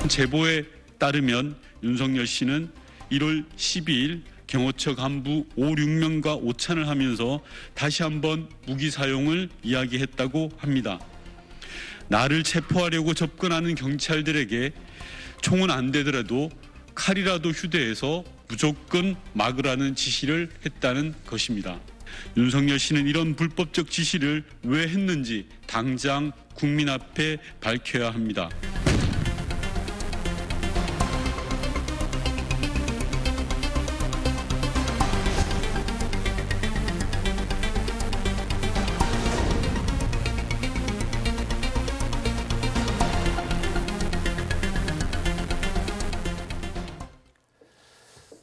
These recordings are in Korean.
제보에 따르면 윤석열 씨는 1월 12일 경호처 간부 5, 6명과 오찬을 하면서 다시 한번 무기 사용을 이야기했다고 합니다. 나를 체포하려고 접근하는 경찰들에게 총은 안 되더라도 칼이라도 휴대해서 무조건 막으라는 지시를 했다는 것입니다. 윤석열 씨는 이런 불법적 지시를 왜 했는지 당장 국민 앞에 밝혀야 합니다.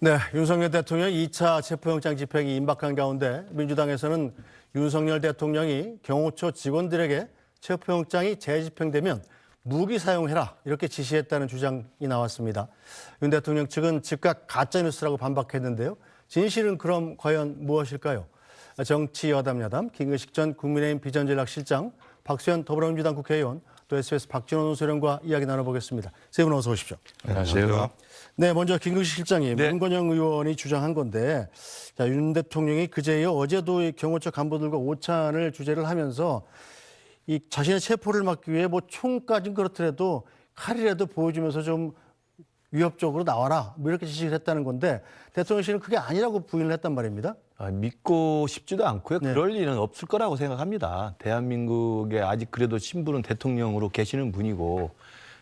네, 윤석열 대통령 2차 체포영장 집행이 임박한 가운데 민주당에서는 윤석열 대통령이 경호처 직원들에게 체포영장이 재집행되면 무기 사용해라 이렇게 지시했다는 주장이 나왔습니다. 윤 대통령 측은 즉각 가짜뉴스라고 반박했는데요. 진실은 그럼 과연 무엇일까요? 정치 여담 김근식 전 국민의힘 비전전략실장, 박수현 더불어민주당 국회의원, 또 SBS 박진원 논설위원과 이야기 나눠보겠습니다. 세 분 어서 오십시오. 안녕하세요. 네, 먼저 김근식 실장님, 네. 윤건영 의원이 주장한 건데, 자, 윤 대통령이 그제 이어 어제도 이 경호처 간부들과 오찬을 주재를 하면서 이 자신의 체포를 막기 위해 뭐 총까지는 그렇더라도 칼이라도 보여주면서 좀 위협적으로 나와라 뭐 이렇게 지시를 했다는 건데 대통령실은 그게 아니라고 부인을 했단 말입니다. 믿고 싶지도 않고요. 네. 그럴 일은 없을 거라고 생각합니다. 대한민국에 아직 그래도 신분은 대통령으로 계시는 분이고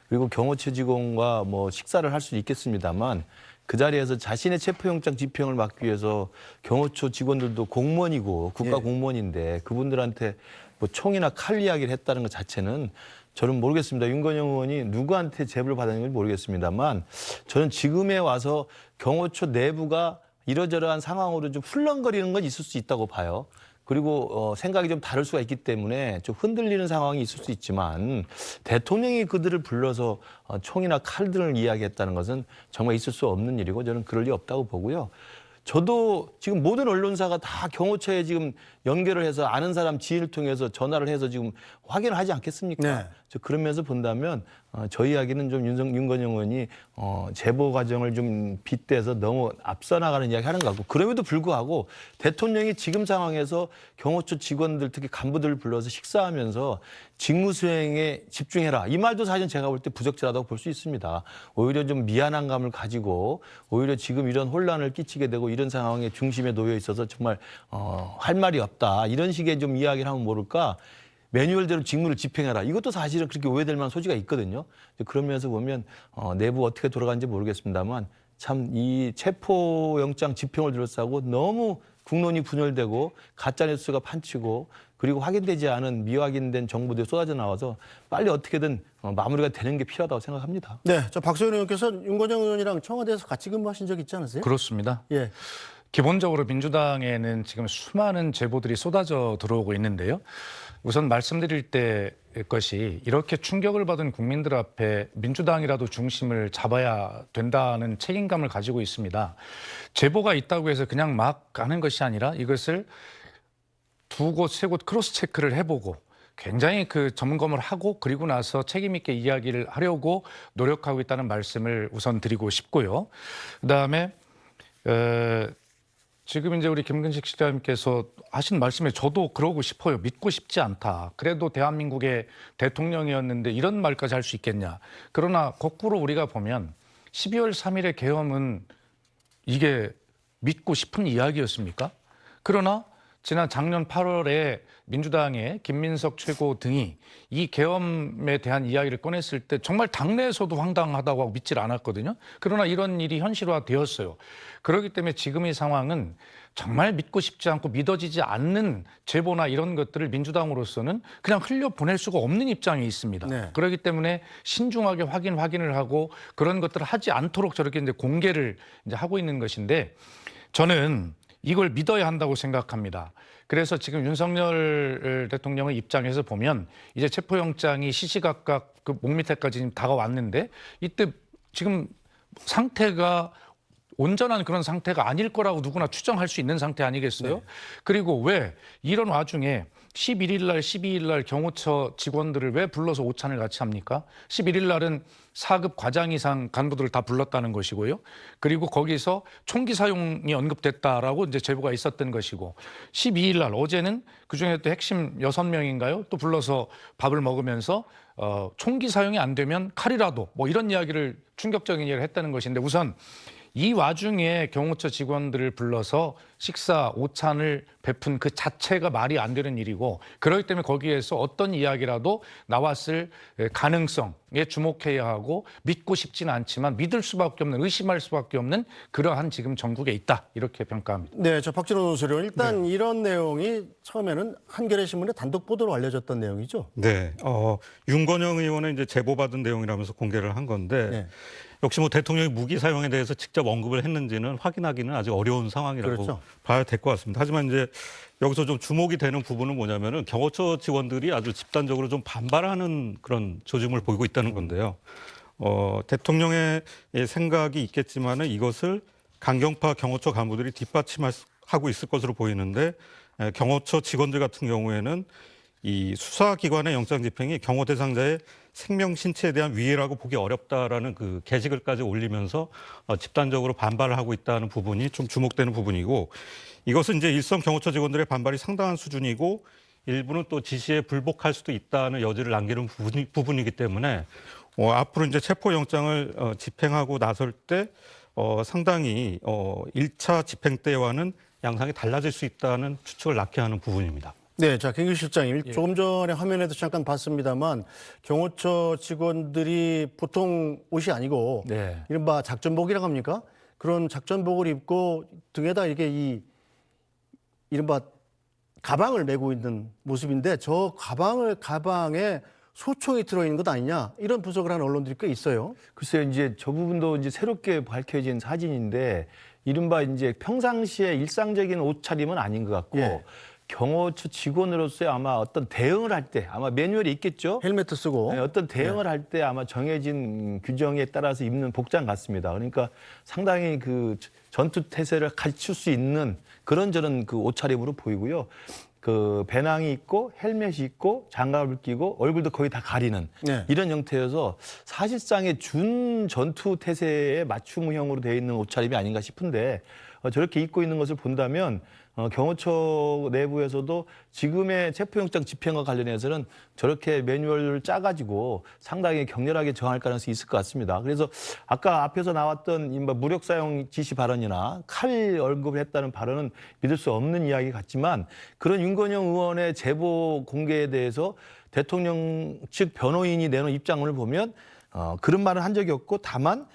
그리고 경호처 직원과 뭐 식사를 할 수 있겠습니다만 그 자리에서 자신의 체포영장 집행을 막기 위해서 경호처 직원들도 공무원이고 국가 공무원인데 그분들한테 뭐 총이나 칼 이야기를 했다는 것 자체는 저는 모르겠습니다. 윤건영 의원이 누구한테 제보를 받았는지 모르겠습니다만 저는 지금에 와서 경호처 내부가 이러저러한 상황으로 좀 흘렁거리는 건 있을 수 있다고 봐요. 그리고 생각이 좀 다를 수가 있기 때문에 좀 흔들리는 상황이 있을 수 있지만 대통령이 그들을 불러서 총이나 칼들을 이야기했다는 것은 정말 있을 수 없는 일이고 저는 그럴 리 없다고 보고요. 저도 지금 모든 언론사가 다 경호처에 지금 연결을 해서 아는 사람 지인을 통해서 전화를 해서 지금 확인을 하지 않겠습니까? 네. 그러면서 본다면 저희 이야기는 좀 윤건영 의원이 제보 과정을 좀 빗대서 너무 앞서 나가는 이야기 하는 것 같고 그럼에도 불구하고 대통령이 지금 상황에서 경호처 직원들 특히 간부들을 불러서 식사하면서 직무 수행에 집중해라. 이 말도 사실 제가 볼 때 부적절하다고 볼 수 있습니다. 오히려 좀 미안한 감을 가지고 오히려 지금 이런 혼란을 끼치게 되고 이런 상황에 중심에 놓여 있어서 정말 할 말이 없다. 이런 식의 좀 이야기를 하면 모를까. 매뉴얼대로 직무를 집행해라. 이것도 사실은 그렇게 오해될 만한 소지가 있거든요. 그런 면에서 보면 내부 어떻게 돌아가는지 모르겠습니다만 참 이 체포영장 집행을 둘러싸고 너무 국론이 분열되고 가짜뉴스가 판치고 그리고 확인되지 않은 미확인된 정보들이 쏟아져 나와서 빨리 어떻게든 마무리가 되는 게 필요하다고 생각합니다. 네, 저 박수현 의원께서 윤건영 의원이랑 청와대에서 같이 근무하신 적 있지 않으세요? 그렇습니다. 예. 기본적으로 민주당에는 지금 수많은 제보들이 쏟아져 들어오고 있는데요. 우선 말씀드릴 때 것이 이렇게 충격을 받은 국민들 앞에 민주당이라도 중심을 잡아야 된다는 책임감을 가지고 있습니다. 제보가 있다고 해서 그냥 막 가는 것이 아니라 이것을 두 곳, 세 곳 크로스 체크를 해보고 굉장히 그 점검을 하고 그리고 나서 책임 있게 이야기를 하려고 노력하고 있다는 말씀을 우선 드리고 싶고요. 그다음에 지금 이제 우리 김근식 실장님께서 하신 말씀에 저도 그러고 싶어요. 믿고 싶지 않다. 그래도 대한민국의 대통령이었는데 이런 말까지 할 수 있겠냐. 그러나 거꾸로 우리가 보면 12월 3일의 계엄은 이게 믿고 싶은 이야기였습니까? 그러나 지난 작년 8월에 민주당의 김민석 최고 등이 이 계엄에 대한 이야기를 꺼냈을 때 정말 당내에서도 황당하다고 하고 믿질 않았거든요. 그러나 이런 일이 현실화되었어요. 그렇기 때문에 지금 이 상황은 정말 믿고 싶지 않고 믿어지지 않는 제보나 이런 것들을 민주당으로서는 그냥 흘려보낼 수가 없는 입장에 있습니다. 네. 그렇기 때문에 신중하게 확인을 하고 그런 것들을 하지 않도록 저렇게 이제 공개를 이제 하고 있는 것인데 저는 이걸 믿어야 한다고 생각합니다. 그래서 지금 윤석열 대통령의 입장에서 보면 이제 체포영장이 시시각각 그 목밑에까지 다가왔는데 이때 지금 상태가 온전한 그런 상태가 아닐 거라고 누구나 추정할 수 있는 상태 아니겠어요? 네. 그리고 왜 이런 와중에 11일 날, 12일 날 경호처 직원들을 왜 불러서 오찬을 같이 합니까? 11일 날은 4급 과장 이상 간부들을 다 불렀다는 것이고요. 그리고 거기서 총기 사용이 언급됐다라고 이제 제보가 있었던 것이고 12일 날 어제는 그중에 또 핵심 6명인가요? 또 불러서 밥을 먹으면서 총기 사용이 안 되면 칼이라도 뭐 이런 이야기를 충격적인 이야기를 했다는 것인데 우선 이 와중에 경호처 직원들을 불러서 식사 오찬을 베푼 그 자체가 말이 안 되는 일이고 그렇기 때문에 거기에서 어떤 이야기라도 나왔을 가능성에 주목해야 하고 믿고 싶지는 않지만 믿을 수밖에 없는 의심할 수밖에 없는 그러한 지금 전국에 있다 이렇게 평가합니다. 네, 저 박진원 논설위원 일단 이런 내용이 처음에는 한겨레 신문에 단독 보도로 알려졌던 내용이죠. 네, 윤건영 의원은 이제 제보받은 내용이라면서 공개를 한 건데 네. 역시 뭐 대통령이 무기 사용에 대해서 직접 언급을 했는지는 확인하기는 아직 어려운 상황이라고 그렇죠. 봐야 될 것 같습니다. 하지만 이제 여기서 좀 주목이 되는 부분은 뭐냐면은 경호처 직원들이 아주 집단적으로 좀 반발하는 그런 조짐을 보이고 있다는 건데요. 대통령의 생각이 있겠지만은 이것을 강경파 경호처 간부들이 뒷받침하고 있을 것으로 보이는데 경호처 직원들 같은 경우에는 이 수사기관의 영장 집행이 경호 대상자의 생명 신체에 대한 위해라고 보기 어렵다라는 그 게시글까지 올리면서 집단적으로 반발을 하고 있다는 부분이 좀 주목되는 부분이고 이것은 이제 일선 경호처 직원들의 반발이 상당한 수준이고 일부는 또 지시에 불복할 수도 있다는 여지를 남기는 부분이기 때문에 앞으로 이제 체포영장을 집행하고 나설 때 상당히 1차 집행 때와는 양상이 달라질 수 있다는 추측을 낳게 하는 부분입니다. 네, 자, 김규 실장님, 조금 전에 화면에도 잠깐 봤습니다만 경호처 직원들이 보통 옷이 아니고 네. 이른바 작전복이라고 합니까? 그런 작전복을 입고 등에다 이렇게 이른바 가방을 메고 있는 모습인데 저 가방에 소총이 들어있는 것 아니냐 이런 분석을 하는 언론들이 꽤 있어요. 글쎄요, 이제 저 부분도 이제 새롭게 밝혀진 사진인데 이른바 이제 평상시에 일상적인 옷차림은 아닌 것 같고 예. 경호처 직원으로서의 아마 어떤 대응을 할 때 아마 매뉴얼이 있겠죠. 헬멧도 쓰고. 네, 어떤 대응을 할 때 아마 정해진 규정에 따라서 입는 복장 같습니다. 그러니까 상당히 그 전투 태세를 갖출 수 있는 그런저런 그 옷차림으로 보이고요. 그 배낭이 있고 헬멧이 있고 장갑을 끼고 얼굴도 거의 다 가리는 네. 이런 형태여서 사실상의 준 전투 태세에 맞춤형으로 되어 있는 옷차림이 아닌가 싶은데 저렇게 입고 있는 것을 본다면 경호처 내부에서도 지금의 체포영장 집행과 관련해서는 저렇게 매뉴얼을 짜가지고 상당히 격렬하게 정할 가능성이 있을 것 같습니다. 그래서 아까 앞에서 나왔던 무력 사용 지시 발언이나 칼 언급을 했다는 발언은 믿을 수 없는 이야기 같지만 그런 윤건영 의원의 제보 공개에 대해서 대통령 측 변호인이 내놓은 입장문을 보면 그런 말은 한 적이 없고 다만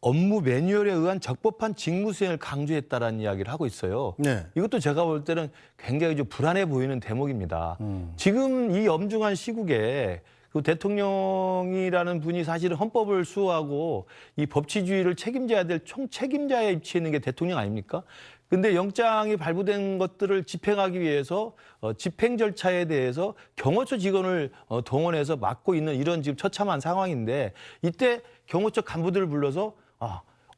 업무 매뉴얼에 의한 적법한 직무 수행을 강조했다라는 이야기를 하고 있어요. 네. 이것도 제가 볼 때는 굉장히 좀 불안해 보이는 대목입니다. 지금 이 엄중한 시국에 그 대통령이라는 분이 사실은 헌법을 수호하고 이 법치주의를 책임져야 될 총책임자에 위치해 있는 게 대통령 아닙니까? 근데 영장이 발부된 것들을 집행하기 위해서 집행 절차에 대해서 경호처 직원을 동원해서 맡고 있는 이런 지금 처참한 상황인데 이때 경호처 간부들을 불러서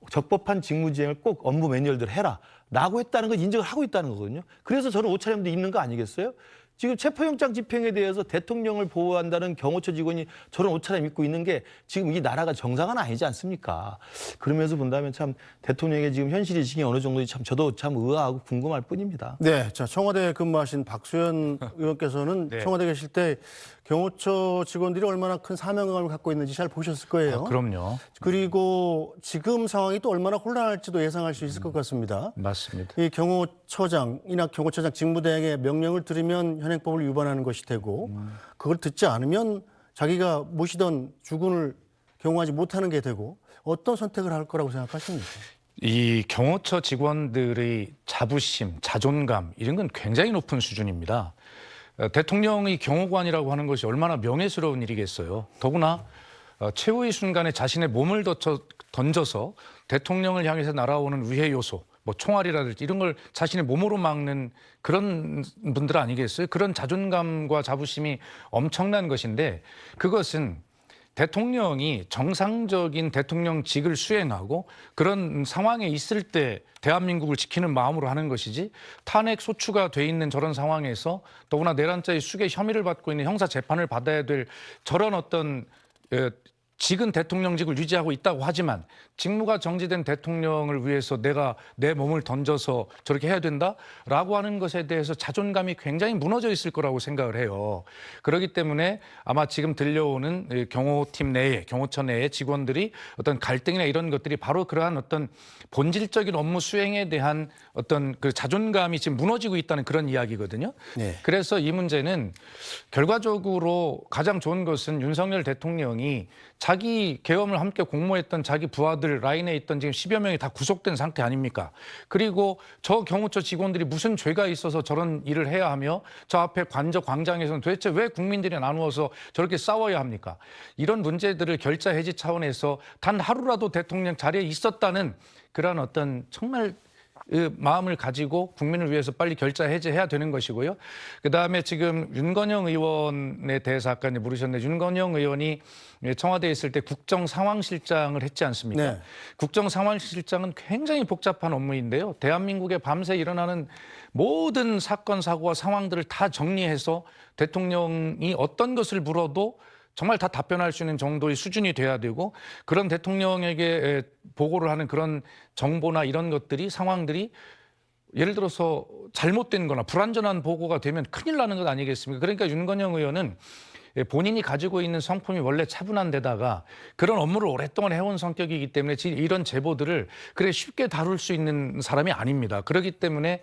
적법한 직무지행을 꼭 업무 매뉴얼대로 해라 라고 했다는 걸 인정을 하고 있다는 거거든요. 그래서 저는 옷차림도 있는 거 아니겠어요? 지금 체포영장 집행에 대해서 대통령을 보호한다는 경호처 직원이 저런 옷차림 입고 있는 게 지금 이 나라가 정상은 아니지 않습니까? 그러면서 본다면 참 대통령의 지금 현실 인식이 어느 정도인지 참 저도 참 의아하고 궁금할 뿐입니다. 네, 자 청와대 근무하신 박수현 의원께서는 네. 청와대 계실 때 경호처 직원들이 얼마나 큰 사명감을 갖고 있는지 잘 보셨을 거예요. 그럼요. 그리고 지금 상황이 또 얼마나 혼란할지도 예상할 수 있을 것 같습니다. 맞습니다. 이 경호처장이나 경호처장 직무대행의 명령을 들으면 현행법을 위반하는 것이 되고 그걸 듣지 않으면 자기가 모시던 주군을 경호하지 못하는 게 되고 어떤 선택을 할 거라고 생각하십니까? 이 경호처 직원들의 자부심, 자존감 이런 건 굉장히 높은 수준입니다. 대통령이 경호관이라고 하는 것이 얼마나 명예스러운 일이겠어요. 더구나 최후의 순간에 자신의 몸을 던져서 대통령을 향해서 날아오는 위해 요소, 뭐 총알이라든지 이런 걸 자신의 몸으로 막는 그런 분들 아니겠어요? 그런 자존감과 자부심이 엄청난 것인데 그것은 대통령이 정상적인 대통령직을 수행하고 그런 상황에 있을 때 대한민국을 지키는 마음으로 하는 것이지 탄핵 소추가 돼 있는 저런 상황에서 더구나 내란죄의 수개 혐의를 받고 있는 형사 재판을 받아야 될 저런 어떤 지금 대통령직을 유지하고 있다고 하지만 직무가 정지된 대통령을 위해서 내가 내 몸을 던져서 저렇게 해야 된다라고 하는 것에 대해서 자존감이 굉장히 무너져 있을 거라고 생각을 해요. 그렇기 때문에 아마 지금 들려오는 경호팀 내에, 경호처 내에 직원들이 어떤 갈등이나 이런 것들이 바로 그러한 어떤 본질적인 업무 수행에 대한 어떤 그 자존감이 지금 무너지고 있다는 그런 이야기거든요. 네. 그래서 이 문제는 결과적으로 가장 좋은 것은 윤석열 대통령이 자기 계엄을 함께 공모했던 자기 부하들 라인에 있던 지금 10여 명이 다 구속된 상태 아닙니까? 그리고 저 경호처 직원들이 무슨 죄가 있어서 저런 일을 해야 하며 저 앞에 광장에서는 도대체 왜 국민들이 나누어서 저렇게 싸워야 합니까? 이런 문제들을 결자 해지 차원에서 단 하루라도 대통령 자리에 있었다는 그런 어떤 정말 마음을 가지고 국민을 위해서 빨리 결자 해제해야 되는 것이고요. 그다음에 지금 윤건영 의원에 대해서 아까 물으셨는데 윤건영 의원이 청와대에 있을 때 국정상황실장을 했지 않습니까? 네. 국정상황실장은 굉장히 복잡한 업무인데요. 대한민국에 밤새 일어나는 모든 사건, 사고와 상황들을 다 정리해서 대통령이 어떤 것을 물어도 정말 다 답변할 수 있는 정도의 수준이 돼야 되고 그런 대통령에게 보고를 하는 그런 정보나 이런 것들이 상황들이 예를 들어서 잘못된 거나 불완전한 보고가 되면 큰일 나는 것 아니겠습니까? 그러니까 윤건영 의원은 본인이 가지고 있는 성품이 원래 차분한 데다가 그런 업무를 오랫동안 해온 성격이기 때문에 이런 제보들을 그래 쉽게 다룰 수 있는 사람이 아닙니다. 그렇기 때문에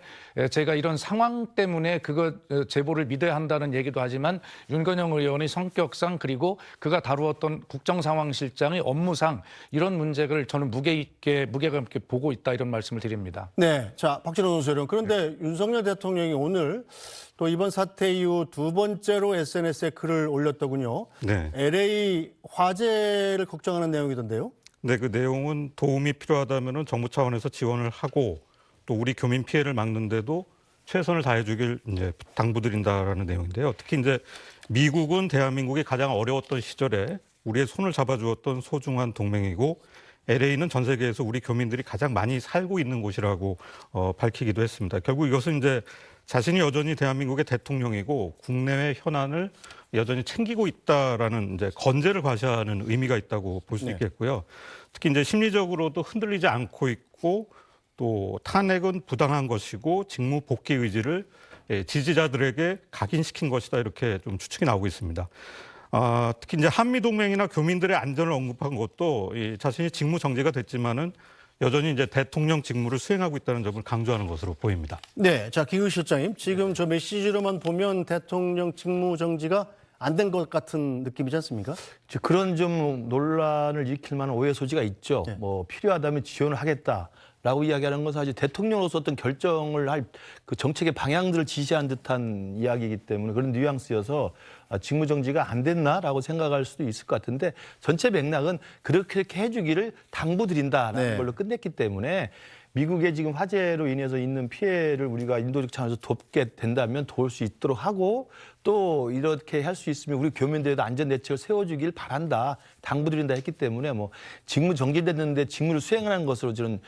제가 이런 상황 때문에 그거 제보를 믿어야 한다는 얘기도 하지만 윤건영 의원의 성격상 그리고 그가 다루었던 국정상황실장의 업무상 이런 문제를 저는 무게감 있게 보고 있다 이런 말씀을 드립니다. 네, 자 박진호 논설위원. 그런데 윤석열 대통령이 오늘 또 이번 사태 이후 두 번째로 SNS에 글을 올렸더군요. 네. LA 화재를 걱정하는 내용이던데요. 네, 그 내용은 도움이 필요하다면 정부 차원에서 지원을 하고 또 우리 교민 피해를 막는데도 최선을 다해주길 이제 당부드린다라는 내용인데요. 특히 이제 미국은 대한민국이 가장 어려웠던 시절에 우리의 손을 잡아주었던 소중한 동맹이고 LA는 전 세계에서 우리 교민들이 가장 많이 살고 있는 곳이라고 밝히기도 했습니다. 결국 이것은 이제 자신이 여전히 대한민국의 대통령이고 국내외 현안을 여전히 챙기고 있다라는 이제 건재를 과시하는 의미가 있다고 볼 수 있겠고요. 특히 이제 심리적으로도 흔들리지 않고 있고 또 탄핵은 부당한 것이고 직무 복귀 의지를 지지자들에게 각인시킨 것이다 이렇게 좀 추측이 나오고 있습니다. 특히 이제 한미 동맹이나 교민들의 안전을 언급한 것도 자신이 직무 정지가 됐지만은 여전히 이제 대통령 직무를 수행하고 있다는 점을 강조하는 것으로 보입니다. 네, 자 김우 실장님, 지금 저 메시지로만 보면 대통령 직무 정지가 안 된 것 같은 느낌이지 않습니까? 그런 좀 논란을 일으킬 만한 오해 소지가 있죠. 네. 뭐 필요하다면 지원을 하겠다라고 이야기하는 것은 사실 대통령으로서 어떤 결정을 할 그 정책의 방향들을 지시한 듯한 이야기이기 때문에 그런 뉘앙스여서 직무 정지가 안 됐나라고 생각할 수도 있을 것 같은데 전체 맥락은 그렇게 해주기를 당부드린다라는 네. 걸로 끝냈기 때문에 미국의 지금 화재로 인해서 있는 피해를 우리가 인도적 차원에서 돕게 된다면 도울 수 있도록 하고 또 이렇게 할 수 있으면 우리 교민들에도 안전 대책을 세워주길 바란다, 당부드린다 했기 때문에 뭐 직무 정지됐는데 직무를 수행하는 것으로 저는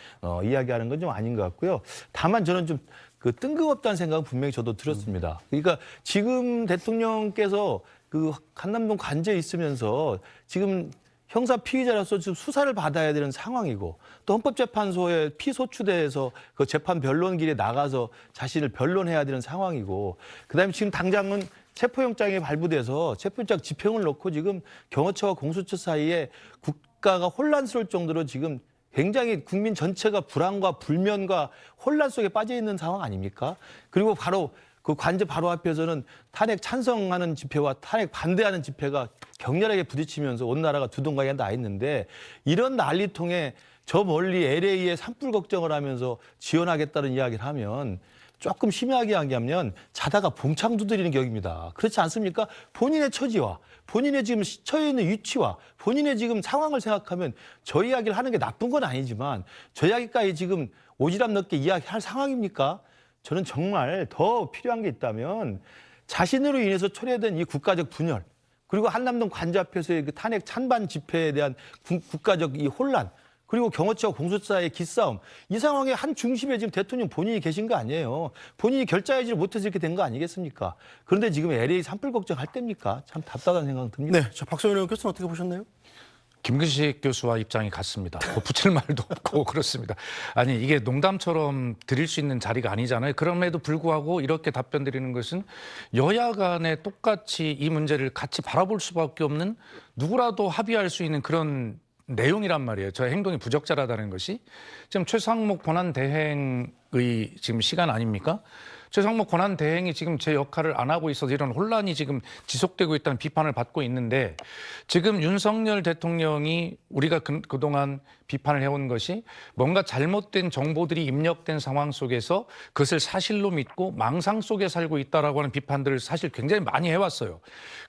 이야기하는 건 좀 아닌 것 같고요. 다만 저는 좀 그 뜬금없다는 생각은 분명히 저도 들었습니다. 그러니까 지금 대통령께서 그 한남동 관저에 있으면서 지금 형사 피의자로서 지금 수사를 받아야 되는 상황이고 또 헌법재판소에 피소추대해서 그 재판 변론길에 나가서 자신을 변론해야 되는 상황이고 그다음에 지금 당장은 체포영장이 발부돼서 체포영장 집행을 놓고 지금 경호처와 공수처 사이에 국가가 혼란스러울 정도로 지금 굉장히 국민 전체가 불안과 불면과 혼란 속에 빠져 있는 상황 아닙니까? 그리고 바로 그 관저 바로 앞에서는 탄핵 찬성하는 집회와 탄핵 반대하는 집회가 격렬하게 부딪히면서 온 나라가 두동강에 나 있는데 이런 난리통에 저 멀리 LA에 산불 걱정을 하면서 지원하겠다는 이야기를 하면 조금 심하게 하면 자다가 봉창 두드리는 격입니다. 그렇지 않습니까? 본인의 처지와 본인의 지금 처해 있는 위치와 본인의 지금 상황을 생각하면 저 이야기를 하는 게 나쁜 건 아니지만 저 이야기까지 지금 오지랖 넓게 이야기할 상황입니까? 저는 정말 더 필요한 게 있다면 자신으로 인해서 초래된 이 국가적 분열, 그리고 한남동 관저 앞에서의 그 탄핵 찬반 집회에 대한 국가적 이 혼란, 그리고 경호처와 공수처의 기싸움, 이 상황에 한 중심에 지금 대통령 본인이 계신 거 아니에요. 본인이 결자해지를 못해서 이렇게 된 거 아니겠습니까? 그런데 지금 LA 산불 걱정할 때입니까? 참 답답한 생각 듭니다. 네, 자, 박성현 의원께서는 어떻게 보셨나요? 김근식 교수와 입장이 같습니다. 뭐 붙일 말도 없고 그렇습니다. 아니 이게 농담처럼 드릴 수 있는 자리가 아니잖아요. 그럼에도 불구하고 이렇게 답변 드리는 것은 여야 간에 똑같이 이 문제를 같이 바라볼 수밖에 없는 누구라도 합의할 수 있는 그런 내용이란 말이에요. 저의 행동이 부적절하다는 것이 지금 최상목 권한대행의 지금 시간 아닙니까? 최상목 권한대행이 지금 제 역할을 안 하고 있어서 이런 혼란이 지금 지속되고 있다는 비판을 받고 있는데 지금 윤석열 대통령이 우리가 그동안 비판을 해온 것이 뭔가 잘못된 정보들이 입력된 상황 속에서 그것을 사실로 믿고 망상 속에 살고 있다라고 하는 비판들을 사실 굉장히 많이 해왔어요.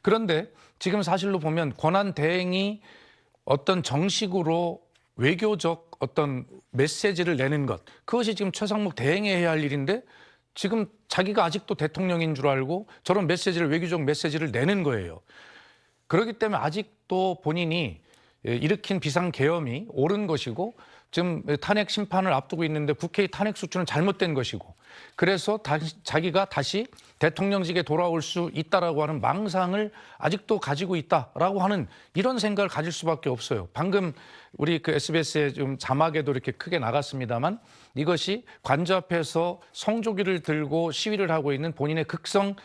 그런데 지금 사실로 보면 권한대행이 어떤 정식으로 외교적 어떤 메시지를 내는 것, 그것이 지금 최상목 대행이 해야 할 일인데 지금 자기가 아직도 대통령인 줄 알고 저런 메시지를, 외교적 메시지를 내는 거예요. 그렇기 때문에 아직도 본인이 일으킨 비상계엄이 옳은 것이고 지금 탄핵 심판을 앞두고 있는데 국회의 탄핵 수준은 잘못된 것이고 그래서 자기가 다시 대통령직에 돌아올 수 있다라고 하는 망상을 아직도 가지고 있다라고 하는 이런 생각을 가질 수밖에 없어요. 방금 우리 그 SBS의 좀 자막에도 이렇게 크게 나갔습니다만 이것이 관저 앞에서 성조기를 들고 시위를 하고 있는 본인의 극성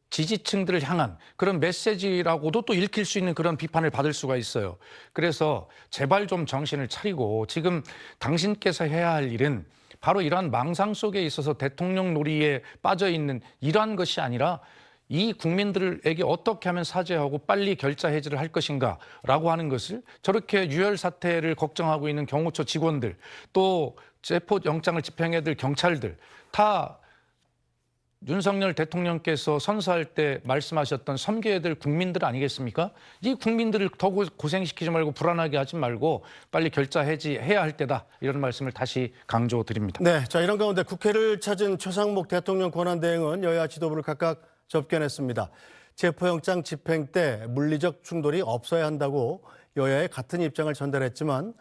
지지층들을 향한 그런 메시지라고도 또 읽힐 수 있는 그런 비판을 받을 수가 있어요. 그래서 제발 좀 정신을 차리고 지금 당신께서 해야 할 일은 바로 이러한 망상 속에 있어서 대통령 놀이에 빠져 있는 이러한 것이 아니라 이 국민들에게 어떻게 하면 사죄하고 빨리 결자 해지를 할 것인가라고 하는 것을 저렇게 유혈 사태를 걱정하고 있는 경호처 직원들 또 체포 영장을 집행해야 될 경찰들 다 윤석열 대통령께서 선서할 때 말씀하셨던 섬겨야 될 국민들 아니겠습니까? 이 국민들을 더 고생시키지 말고 불안하게 하지 말고 빨리 결자 해지해야 할 때다. 이런 말씀을 다시 강조드립니다. 네, 자 이런 가운데 국회를 찾은 최상목 대통령 권한대행은 여야 지도부를 각각 접견했습니다. 체포영장 집행 때 물리적 충돌이 없어야 한다고 여야의 같은 입장을 전달했지만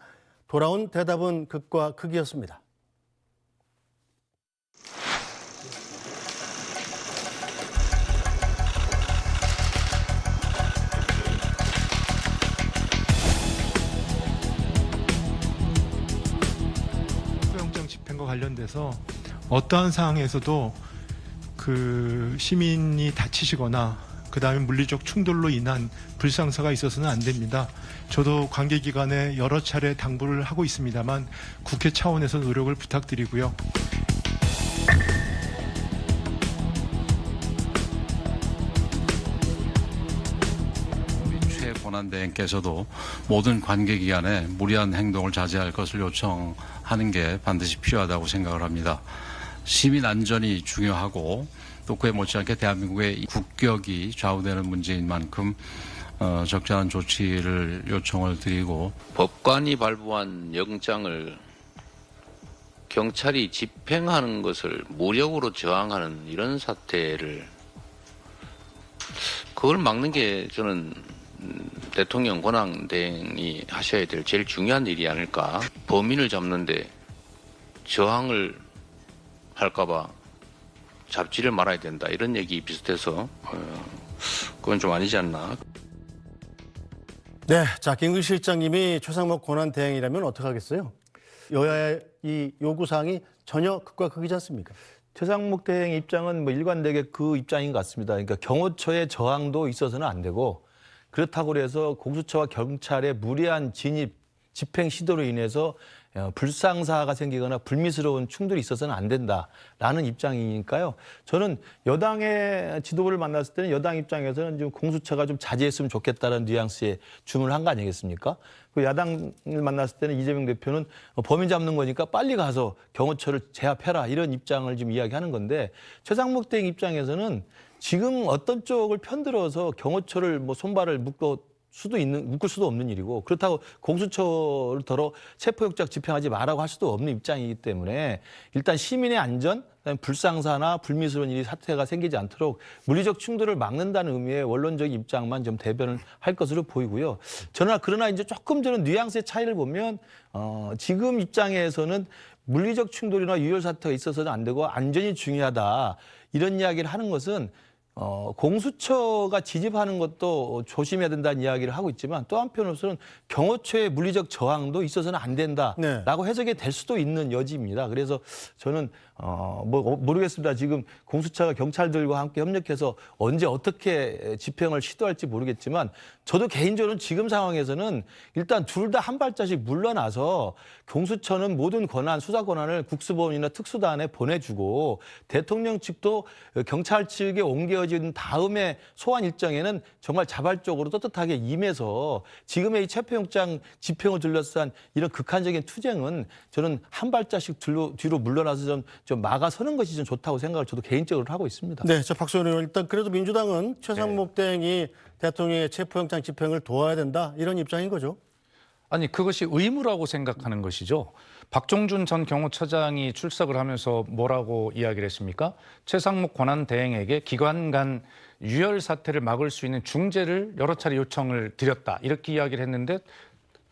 돌아온 대답은 극과 극이었습니다. 체포영장 집행과 관련돼서 어떠한 상황에서도 그 시민이 다치시거나 그다음에 물리적 충돌로 인한 불상사가 있어서는 안 됩니다. 저도 관계기관에 여러 차례 당부를 하고 있습니다만 국회 차원에서 노력을 부탁드리고요. 최 권한대행께서도 모든 관계기관에 무리한 행동을 자제할 것을 요청하는 게 반드시 필요하다고 생각을 합니다. 시민 안전이 중요하고 또 그에 못지않게 대한민국의 국격이 좌우되는 문제인 만큼 적절한 조치를 요청을 드리고 법관이 발부한 영장을 경찰이 집행하는 것을 무력으로 저항하는 이런 사태를 그걸 막는 게 저는 대통령 권한대행이 하셔야 될 제일 중요한 일이 아닐까. 범인을 잡는데 저항을 할까봐 잡지를 말아야 된다 이런 얘기 비슷해서 그건 좀 아니지 않나. 네, 자 김근식 실장님이 최상목 권한대행이라면 어떡하겠어요? 여야의 이 요구사항이 전혀 극과 극이지 않습니까? 최상목 대행 입장은 뭐 일관되게 그 입장인 것 같습니다. 그러니까 경호처의 저항도 있어서는 안 되고 그렇다고 해서 공수처와 경찰의 무리한 진입, 집행 시도로 인해서 불상사가 생기거나 불미스러운 충돌이 있어서는 안 된다라는 입장이니까요. 저는 여당의 지도부를 만났을 때는 여당 입장에서는 좀 공수처가 좀 자제했으면 좋겠다는 뉘앙스의 주문을 한 거 아니겠습니까? 그 야당을 만났을 때는 이재명 대표는 범인 잡는 거니까 빨리 가서 경호처를 제압해라 이런 입장을 지금 이야기하는 건데 최상목 대행 입장에서는 지금 어떤 쪽을 편들어서 경호처를 뭐 손발을 묶어 묶을 수도 없는 일이고 그렇다고 공수처를 더러 체포영장 집행하지 말라고 할 수도 없는 입장이기 때문에 일단 시민의 안전, 그다음에 불상사나 불미스러운 일이 사태가 생기지 않도록 물리적 충돌을 막는다는 의미의 원론적인 입장만 좀 대변을 할 것으로 보이고요. 그러나 이제 조금 저는 뉘앙스의 차이를 보면 지금 입장에서는 물리적 충돌이나 유혈 사태가 있어서는 안 되고 안전이 중요하다 이런 이야기를 하는 것은 공수처가 지집하는 것도 조심해야 된다는 이야기를 하고 있지만 또 한편으로서는 경호처의 물리적 저항도 있어서는 안 된다라고 해석이 될 수도 있는 여지입니다. 그래서 저는 모르겠습니다. 지금 공수처가 경찰들과 함께 협력해서 언제 어떻게 집행을 시도할지 모르겠지만 저도 개인적으로는 지금 상황에서는 일단 둘 다 한 발자씩 물러나서 공수처는 모든 권한, 수사 권한을 국수본이나 특수단에 보내주고 대통령 측도 경찰 측에 옮겨진 다음에 소환 일정에는 정말 자발적으로 떳떳하게 임해서 지금의 이 체포영장 집행을 둘러싼 이런 극한적인 투쟁은 저는 한 발자씩 뒤로 물러나서 좀 막아서는 것이 좀 좋다고 생각을 저도 개인적으로 하고 있습니다. 네, 저 박수현 의원 일단 그래도 민주당은 최상목 대행이 대통령의 체포영장 집행을 도와야 된다 이런 입장인 거죠. 아니 그것이 의무라고 생각하는 것이죠. 박종준 전 경호처장이 출석을 하면서 뭐라고 이야기를 했습니까? 최상목 권한대행에게 기관 간 유혈 사태를 막을 수 있는 중재를 여러 차례 요청을 드렸다. 이렇게 이야기를 했는데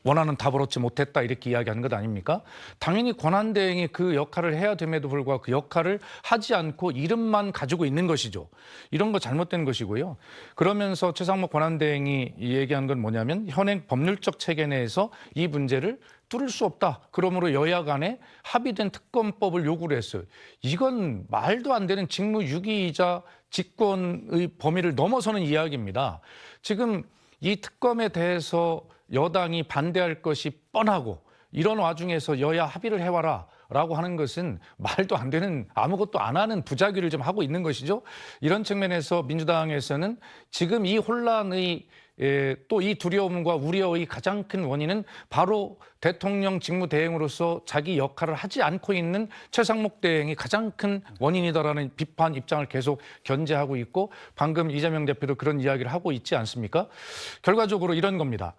원하는 답을 얻지 못했다 이렇게 이야기하는 것 아닙니까? 당연히 권한대행이 그 역할을 해야 됨에도 불구하고 그 역할을 하지 않고 이름만 가지고 있는 것이죠. 이런 거 잘못된 것이고요. 그러면서 최상목 권한대행이 얘기한 건 뭐냐면 현행 법률적 체계 내에서 이 문제를 뚫을 수 없다. 그러므로 여야 간에 합의된 특검법을 요구를 했어요. 이건 말도 안 되는 직무유기이자 직권의 범위를 넘어서는 이야기입니다. 지금 이 특검에 대해서 여당이 반대할 것이 뻔하고 이런 와중에서 여야 합의를 해와라 라고 하는 것은 말도 안 되는 아무것도 안 하는 부작위를 좀 하고 있는 것이죠. 이런 측면에서 민주당에서는 지금 이 혼란의 또 이 두려움과 우려의 가장 큰 원인은 바로 대통령 직무대행으로서 자기 역할을 하지 않고 있는 최상목 대행이 가장 큰 원인이다라는 비판 입장을 계속 견제하고 있고 방금 이재명 대표도 그런 이야기를 하고 있지 않습니까? 결과적으로 이런 겁니다.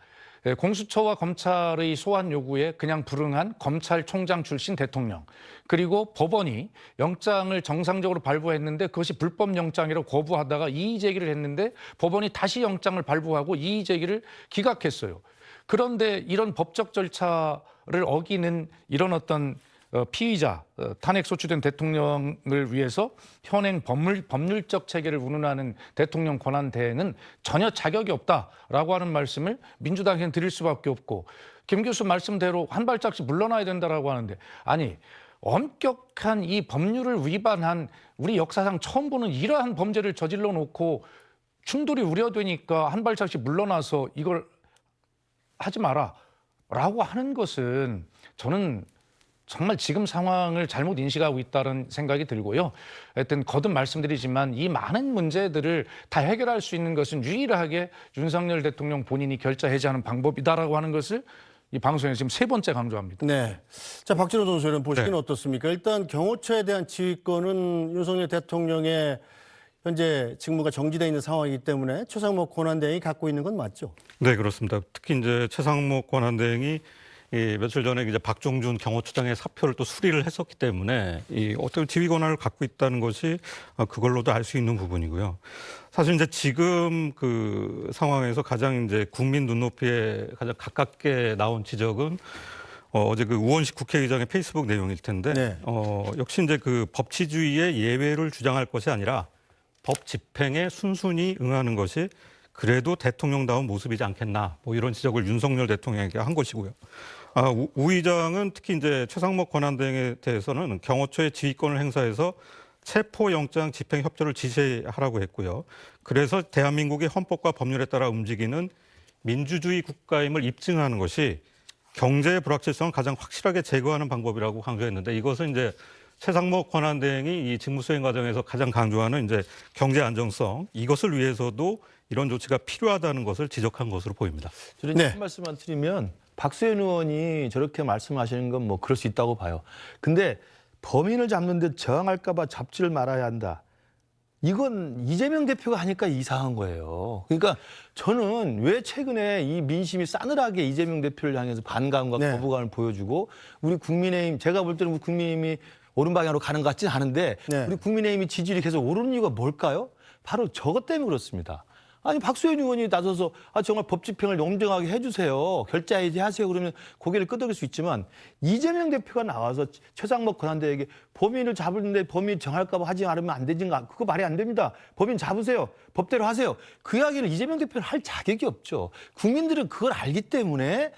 공수처와 검찰의 소환 요구에 그냥 불응한 검찰총장 출신 대통령 그리고 법원이 영장을 정상적으로 발부했는데 그것이 불법 영장이라고 거부하다가 이의 제기를 했는데 법원이 다시 영장을 발부하고 이의 제기를 기각했어요. 그런데 이런 법적 절차를 어기는 이런 어떤 피의자, 탄핵 소추된 대통령을 위해서 현행 법률적 체계를 운운하는 대통령 권한 대행은 전혀 자격이 없다라고 하는 말씀을 민주당에는 드릴 수밖에 없고 김 교수 말씀대로 한 발짝씩 물러나야 된다라고 하는데 아니 엄격한 이 법률을 위반한 우리 역사상 처음 보는 이러한 범죄를 저질러 놓고 충돌이 우려되니까 한 발짝씩 물러나서 이걸 하지 마라라고 하는 것은 저는 정말 지금 상황을 잘못 인식하고 있다는 생각이 들고요. 하여튼 거듭 말씀드리지만 이 많은 문제들을 다 해결할 수 있는 것은 유일하게 윤석열 대통령 본인이 결자 해제하는 방법이다라고 하는 것을 이 방송에서 지금 세 번째 강조합니다. 네. 자, 박진호 전소위원 보시기는 어떻습니까? 일단 경호처에 대한 지휘권은 윤석열 대통령의 현재 직무가 정지되어 있는 상황이기 때문에 최상목 권한대행이 갖고 있는 건 맞죠? 네, 그렇습니다. 특히 이제 최상목 권한대행이 며칠 전에 이제 박종준 경호처장의 사표를 또 수리를 했었기 때문에 어떤 지휘 권한을 갖고 있다는 것이 그걸로도 알 수 있는 부분이고요. 사실 이제 지금 그 상황에서 가장 이제 국민 눈높이에 가장 가깝게 나온 지적은 어제 그 우원식 국회의장의 페이스북 내용일 텐데 역시 이제 그 법치주의의 예외를 주장할 것이 아니라 법 집행에 순순히 응하는 것이 그래도 대통령다운 모습이지 않겠나 뭐 이런 지적을 윤석열 대통령에게 한 것이고요. 우 의장은 특히 이제 최상목 권한대행에 대해서는 경호처의 지휘권을 행사해서 체포영장 집행 협조를 지시하라고 했고요. 그래서 대한민국의 헌법과 법률에 따라 움직이는 민주주의 국가임을 입증하는 것이 경제의 불확실성을 가장 확실하게 제거하는 방법이라고 강조했는데 이것은 이제 최상목 권한대행이 이 직무수행 과정에서 가장 강조하는 이제 경제 안정성 이것을 위해서도 이런 조치가 필요하다는 것을 지적한 것으로 보입니다. 저는 한 말씀만 드리면 박수현 의원이 저렇게 말씀하시는 건 뭐 그럴 수 있다고 봐요. 근데 범인을 잡는 데 저항할까 봐 잡지를 말아야 한다. 이건 이재명 대표가 하니까 이상한 거예요. 그러니까 저는 왜 최근에 이 민심이 싸늘하게 이재명 대표를 향해서 반감과 네. 거부감을 보여주고 우리 국민의힘, 제가 볼 때는 우리 국민의힘이 옳은 방향으로 가는 것 같지는 않은데 네. 우리 국민의힘이 지지율이 계속 오르는 이유가 뭘까요? 바로 저것 때문에 그렇습니다. 아니 박수현 의원이 나서서 정말 법 집행을 엄정하게 해주세요. 결자 해제하세요. 그러면 고개를 끄덕일 수 있지만 이재명 대표가 나와서 최상목 권한대에게 범인을 잡는데 범인 정할까 봐 하지 않으면 안 되는가. 그거 말이 안 됩니다. 범인 잡으세요. 법대로 하세요. 그 이야기를 이재명 대표는 할 자격이 없죠. 국민들은 그걸 알기 때문에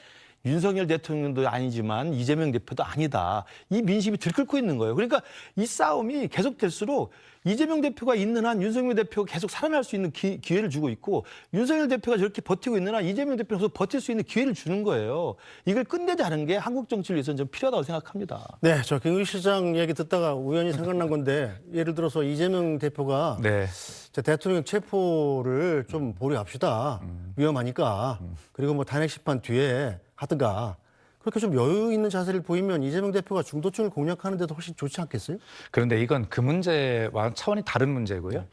윤석열 대통령도 아니지만 이재명 대표도 아니다. 이 민심이 들끓고 있는 거예요. 그러니까 이 싸움이 계속될수록 이재명 대표가 있는 한 윤석열 대표가 계속 살아날 수 있는 기회를 주고 있고 윤석열 대표가 저렇게 버티고 있는 한 이재명 대표가 계속 버틸 수 있는 기회를 주는 거예요. 이걸 끝내자는 게 한국 정치를 위해서는 좀 필요하다고 생각합니다. 네, 저 김규 실장 얘기 듣다가 우연히 생각난 건데 예를 들어서 이재명 대표가 네. 대통령 체포를 좀 보류합시다. 위험하니까. 그리고 뭐 탄핵 심판 뒤에 하든가. 그렇게 좀 여유 있는 자세를 보이면 이재명 대표가 중도층을 공략하는 데도 훨씬 좋지 않겠어요? 그런데 이건 그 문제와 차원이 다른 문제고요.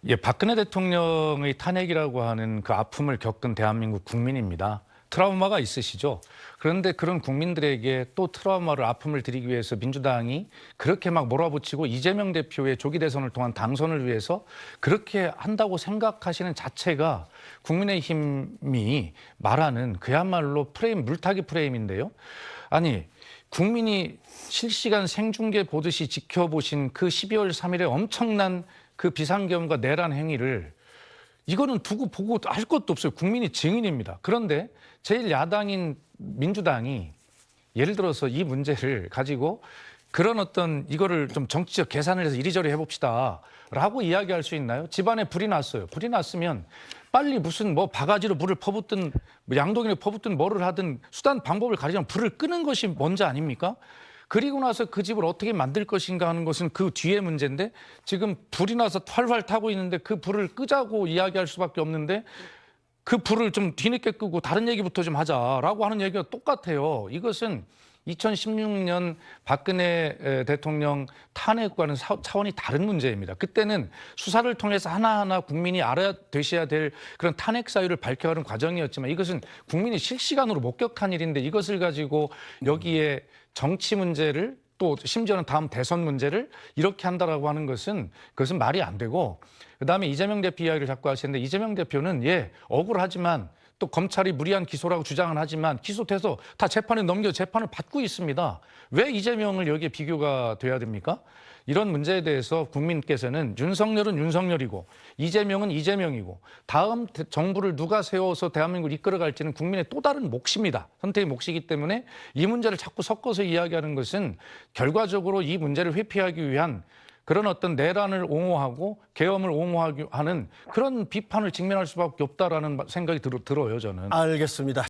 예, 박근혜 대통령의 탄핵이라고 하는 그 아픔을 겪은 대한민국 국민입니다. 트라우마가 있으시죠. 그런데 그런 국민들에게 또 트라우마를 아픔을 드리기 위해서 민주당이 그렇게 막 몰아붙이고 이재명 대표의 조기 대선을 통한 당선을 위해서 그렇게 한다고 생각하시는 자체가 국민의힘이 말하는 그야말로 프레임, 물타기 프레임인데요. 아니, 국민이 실시간 생중계 보듯이 지켜보신 그 12월 3일에 엄청난 그 비상계엄과 내란 행위를 이거는 두고 보고 할 것도 없어요. 국민이 증인입니다. 그런데 제1야당인 민주당이 예를 들어서 이 문제를 가지고 그런 어떤 이거를 좀 정치적 계산을 해서 이리저리 해봅시다 라고 이야기할 수 있나요? 집안에 불이 났어요. 불이 났으면 빨리 무슨 뭐 바가지로 물을 퍼붓든 뭐 양동이를 퍼붓든 뭐를 하든 수단 방법을 가리면 불을 끄는 것이 먼저 아닙니까? 그리고 나서 그 집을 어떻게 만들 것인가 하는 것은 그 뒤의 문제인데 지금 불이 나서 활활 타고 있는데 그 불을 끄자고 이야기할 수밖에 없는데 그 불을 좀 뒤늦게 끄고 다른 얘기부터 좀 하자라고 하는 얘기가 똑같아요. 이것은 2016년 박근혜 대통령 탄핵과는 차원이 다른 문제입니다. 그때는 수사를 통해서 하나하나 국민이 알아되셔야 될 그런 탄핵 사유를 밝혀가는 과정이었지만 이것은 국민이 실시간으로 목격한 일인데 이것을 가지고 여기에 정치 문제를 또 심지어는 다음 대선 문제를 이렇게 한다라고 하는 것은 그것은 말이 안 되고 그다음에 이재명 대표 이야기를 자꾸 하시는데 이재명 대표는 억울하지만 또 검찰이 무리한 기소라고 주장은 하지만 기소돼서 다 재판에 넘겨 재판을 받고 있습니다. 왜 이재명을 여기에 비교가 돼야 됩니까? 이런 문제에 대해서 국민께서는 윤석열은 윤석열이고 이재명은 이재명이고 다음 정부를 누가 세워서 대한민국을 이끌어갈지는 국민의 또 다른 몫입니다. 선택의 몫이기 때문에 이 문제를 자꾸 섞어서 이야기하는 것은 결과적으로 이 문제를 회피하기 위한 그런 어떤 내란을 옹호하고 계엄을 옹호하는 그런 비판을 직면할 수밖에 없다라는 생각이 들어요, 저는. 알겠습니다.